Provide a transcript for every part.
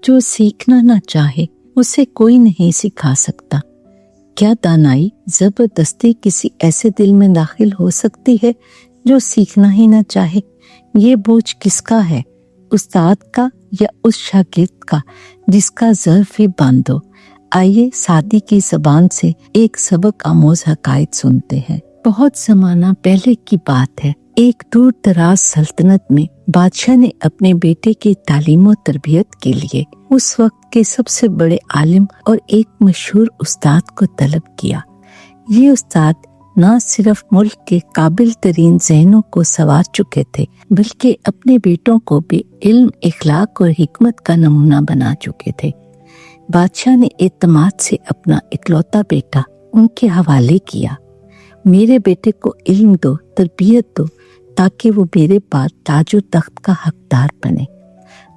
जो सीखना ना चाहे उसे कोई नहीं सिखा सकता। क्या दानाई जबरदस्ती किसी ऐसे दिल में दाखिल हो सकती है जो सीखना ही ना चाहे? ये बोझ किसका है, उस्ताद का या उस शागिर्द का जिसका ज़र्फ ही बांधो? आइए सादी की ज़बान से एक सबक आमोज हकायत सुनते हैं। बहुत ज़माना पहले की बात है। एक दूर दराज सल्तनत में बादशाह ने अपने बेटे की तालीम और तरबियत के लिए उस वक्त के सबसे बड़े आलिम और एक मशहूर उस्ताद को तलब किया। ये उस्ताद न सिर्फ मुल्क के काबिल तरीन ज़हनों को संवार चुके थे, बल्कि अपने बेटों को भी इल्म, इखलाक और हिकमत का नमूना बना चुके थे। बादशाह ने एतमाद से अपना इकलौता बेटा उनके हवाले किया। मेरे बेटे को इल्म दो, तरबियत दो, ताकि वो मेरे बाद ताजो तख्त का हकदार बने।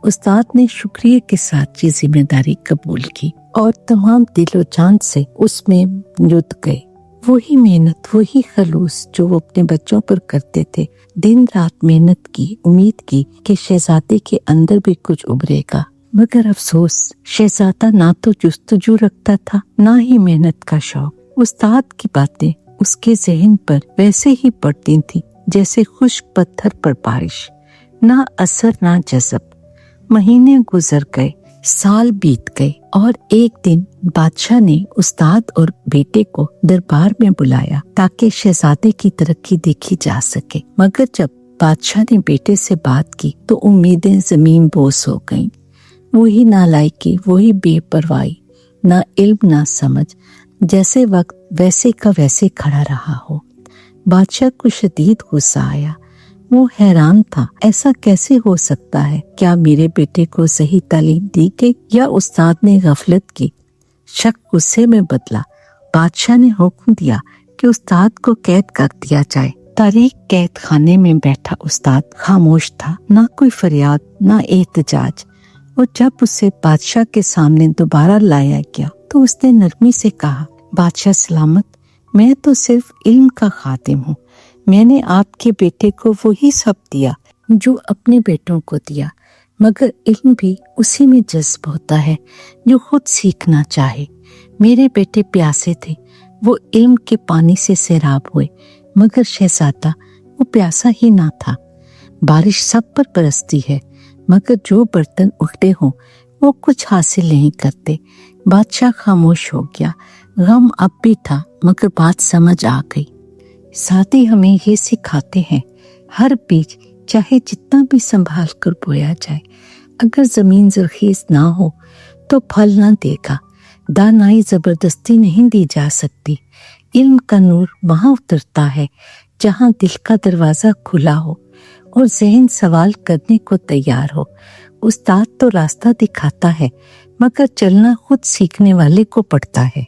उस्ताद ने शुक्रिया के साथ ये जिम्मेदारी कबूल की और तमाम दिलो जान से उसमें जुट गए। वही मेहनत, वही खलूस जो वो अपने बच्चों पर करते थे। दिन रात मेहनत की, उम्मीद की कि शहजादे के अंदर भी कुछ उभरेगा। मगर अफसोस, शहजादा ना तो जुस्तजू रखता था, ना ही मेहनत का शौक। उस्ताद की बातें उसके ज़हन पर वैसे ही पड़ती थी जैसे खुश्क पत्थर पर बारिश, ना असर ना जज़ब। महीने गुजर गए, साल बीत गए और एक दिन बादशाह ने उस्ताद और बेटे को दरबार में बुलाया ताकि शहजादे की तरक्की देखी जा सके। मगर जब बादशाह ने बेटे से बात की तो उम्मीदें जमीन बोस हो गईं। वही नालायकी, वही बेपरवाही, ना इल्म ना समझ, जैसे वक्त वैसे का वैसे खड़ा रहा हो। बादशाह को शदीद गुस्सा आया। वो हैरान था, ऐसा कैसे हो सकता है? क्या मेरे बेटे को सही तालीम दी गई या उस्ताद ने गफलत की? शक गुस्से में बदला। बादशाह ने हुक्म दिया कि उस्ताद को कैद कर दिया जाए। तारीख कैद खाने में बैठा उस्ताद खामोश था, ना कोई फरियाद, ना एहतजाज। और जब उसे बादशाह के सामने दोबारा लाया गया तो उसने नरमी से कहा, बादशाह सलामत, मैं तो सिर्फ इल्म का खातिम हूँ। मैंने आपके बेटे को वही सब दिया जो अपने बेटों को दिया, मगर इल्म भी उसी में जज्ब होता है जो खुद सीखना चाहे। मेरे बेटे प्यासे थे, वो इल्म के पानी से सैराब हुए, मगर शहजादा वो प्यासा ही ना था। बारिश सब पर बरसती है, मगर जो बर्तन उल्टे हों वो कुछ हासिल नहीं करते। बादशाह खामोश हो गया। गम अब भी था, मगर बात समझ आ गई। साथी हमें ये सिखाते हैं, हर बीज चाहे जितना भी संभाल कर बोया जाए, अगर जमीन जरखीज ना हो तो फल ना देगा। दानाई जबरदस्ती नहीं दी जा सकती। इल्म का नूर वहां उतरता है जहां दिल का दरवाजा खुला हो और ज़हन सवाल करने को तैयार हो। उस्ताद तो रास्ता दिखाता है, मगर चलना खुद सीखने वाले को पड़ता है।